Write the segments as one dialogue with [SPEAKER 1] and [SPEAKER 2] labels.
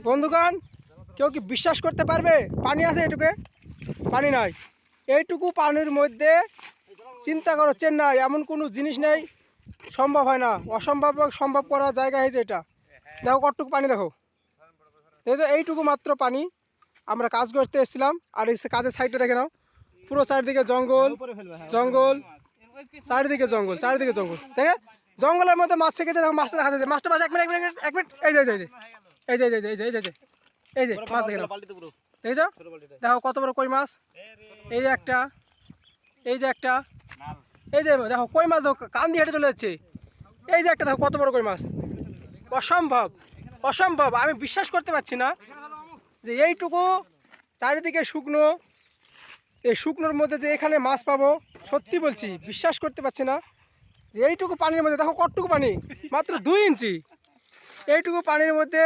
[SPEAKER 1] বন্ধুগণ, কেউ কি বিশ্বাস করতে পারবে পানি আছে এটুকু? পানি নাই। এইটুকু পানির মধ্যে চিন্তা করো চেন্নাই এমন কোনো জিনিস নেই, সম্ভব হয় না। অসম্ভব সম্ভব করার জায়গা হয়েছে এটা। দেখো কতটুকু পানি, দেখো দেখো এইটুকু মাত্র পানি। আমরা কাজ করতে এসেছিলাম, আর এই কাজের সাইডটা দেখে নাও, পুরো চারিদিকে জঙ্গল জঙ্গল, চারিদিকে জঙ্গল, চারিদিকে জঙ্গল। দেখে জঙ্গলের মধ্যে মাছ থেকে দেখো, মাছটা দেখা যাচ্ছে। মাছটা এক মিনিট, এক মিনিট, এই যে এই যে এই যে এই যে এই যে এই যে এই যে মাছ দেখে নাও, দেখেছো? দেখো কত বড় কই মাছ। এই যে একটা, এই যে একটা, এই যে দেখো কই মাছ, দেখো কান দিয়ে হেঁটে চলে যাচ্ছে। এই যে একটা দেখো কত বড় কই মাছ। অসম্ভব, অসম্ভব। আমি বিশ্বাস করতে পারছি না যে এইটুকু চারিদিকে শুকনো, এই শুকনোর মধ্যে যে এখানে মাছ পাবো। সত্যি বলছি, বিশ্বাস করতে পারছি না যে এইটুকু পানির মধ্যে, দেখো কতটুকু পানি, মাত্র 2 ইঞ্চি। এইটুকু পানির মধ্যে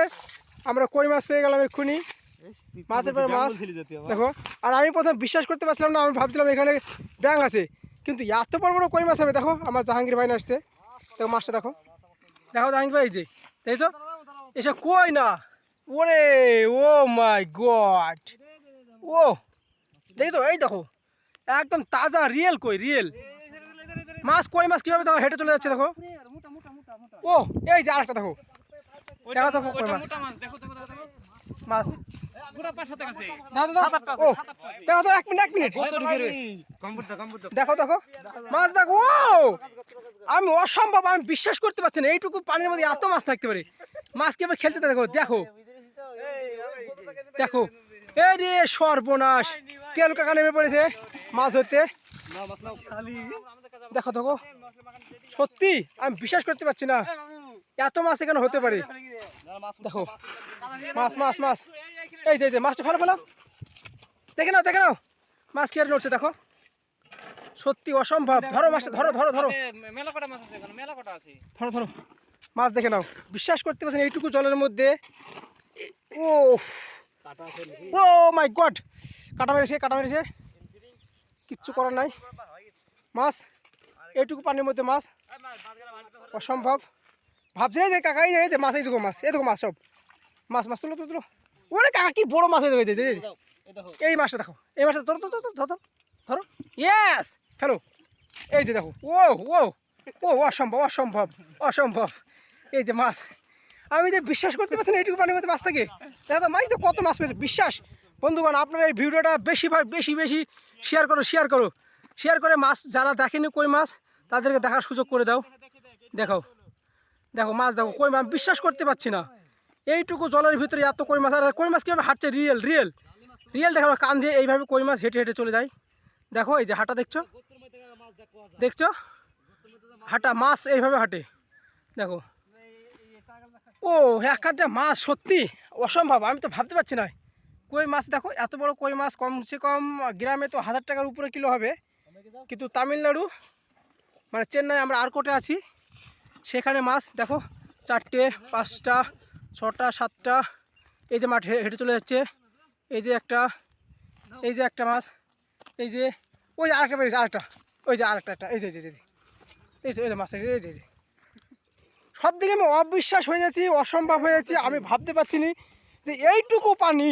[SPEAKER 1] আমরা কই মাছ পেয়ে গেলাম এক্ষুনি। মাছের পর মাছ দেখো। আর আমি প্রথমে বিশ্বাস করতে পারছিলাম না, আমি ভাবছিলাম এখানে ব্যাঙ আছে, কিন্তু এত বড় বড় কই মাছ হবে। দেখো আমার জাহাঙ্গীর ভাই আসছে, দেখো মাছটা দেখো, দেখো জাহাঙ্গীর ভাই, এই যে দেখছো, এসব কই না। ওরে ও মাই গড, ও দেখছো, এই দেখো একদম তাজা রিয়েল কই, রিয়েল মাছ। কই মাছ কিভাবে দেখো হেঁটে চলে যাচ্ছে, দেখো। ও এই যে আরেকটা দেখো, দেখো দেখো কই মাছ, মাছ দেখো তো, এক মিনিট দেখো দেখো মাছ দেখো। আমি অসম্ভব, আমি বিশ্বাস করতে পারছি না এইটুকু পানির মধ্যে এত মাছ থাকতে পারে। মাছ কিভাবে খেলতে দেখো, দেখো দেখো। এই রে সর্বনাশ, কেল কাকা নেমে পড়েছে মাছ ধরতে। দেখো দেখো, সত্যি আমি বিশ্বাস করতে পারছি না এত মাছ এখানে হতে পারে। দেখো মাছ মাছ মাছ, এই যে মাছটা ফেলো ফেলো, দেখে নাও দেখে নাও, মাছ কি আর নড়ছে, দেখো সত্যি অসম্ভব। ধরো মাছটা, ধরো ধরো ধরো ধরো ধরো মাছ দেখে নাও। বিশ্বাস করতে পারছেন এইটুকু জলের মধ্যে। ও ও মাই গড, কাটা মেরেছে, কাটা মেরেছে, কিচ্ছু করার নাই। মাছ এইটুকু পানির মধ্যে মাছ, অসম্ভব। ভাবছি না যে কাকা, এই যে মাছ, এই দেখো মাছ, এই দেখো মাছ, সব মাছ, মাছ তুলো তুলো। ওরে কাকা কি বড় মাছ হয়েছে, এই মাছটা দেখো, এই মাছটা ধরো ধরো ধরো ধরো ধরো, ইয়েস ফেলো। এই যে দেখো, ও ও ও অসম্ভব, অসম্ভব, অসম্ভব। এই যে মাছ, আমি যে বিশ্বাস করতে পারছি না এইটুকু পানির মধ্যে মাছ থাকে। দেখো তো মাছ তো কত মাছ পেয়েছে। বিশ্বাস বন্ধুগণ, আপনারা এই ভিডিওটা বেশি বেশি শেয়ার করো, শেয়ার করো, শেয়ার করে মাছ যারা দেখেনি কই মাছ, তাদেরকে দেখার সুযোগ করে দাও। দেখো দেখো মাছ, দেখো কই মাছ, বিশ্বাস করতে পারছি না এইটুকু জলের ভিতরে এত কই মাছ। আর কই মাছ কীভাবে হাঁটছে, রিয়েল রিয়েল রিয়েল। দেখো কান দিয়ে এইভাবে কই মাছ হেঁটে হেঁটে চলে যায়। দেখো এই যে হাঁটা, দেখছো দেখছো, হাঁটা মাছ এইভাবে হাঁটে, দেখো। ও একটা মাছ, সত্যি অসম্ভব, আমি তো ভাবতে পারছি না। কই মাছ দেখো, এত বড় কই মাছ কমসে কম গ্রামে তো 1000 টাকার উপরে কিলো হবে, কিন্তু তামিলনাড়ু মানে চেন্নাই, আমরা আরকোটে আছি, সেখানে মাছ দেখো 4টে 5টা 6টা 7টা। এই যে মাঠ হেঁটে চলে যাচ্ছে, এই যে একটা, এই যে একটা মাছ, এই যে ওই যে আরেকটা বেরিয়েছে, আরেকটা, ওই যে আরেকটা একটা, এই যে এই যে মাছ, এই যে সব দিকে আমি অবিশ্বাস হয়ে যাচ্ছি, অসম্ভব হয়ে যাচ্ছি। আমি ভাবতে পারছি না যে এইটুকু পানি,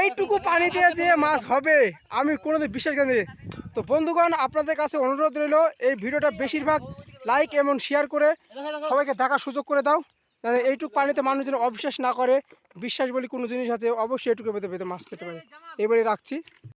[SPEAKER 1] এইটুকু পানিতে যে মাছ হবে, আমি কোনোদিন বিশ্বাস করিনি। তো বন্ধুগণ, আপনাদের কাছে অনুরোধ রইল, এই ভিডিওটা বেশিরভাগ লাইক এবং শেয়ার করে সবাইকে দেখার সুযোগ করে দাও। এইটুকু পানিতে মানুষ যেন অবিশ্বাস না করে। বিশ্বাস বলে কোনো জিনিস আছে, অবশ্যই এইটুকু পেতে মাছ পেতে পারে। এবারে রাখছি।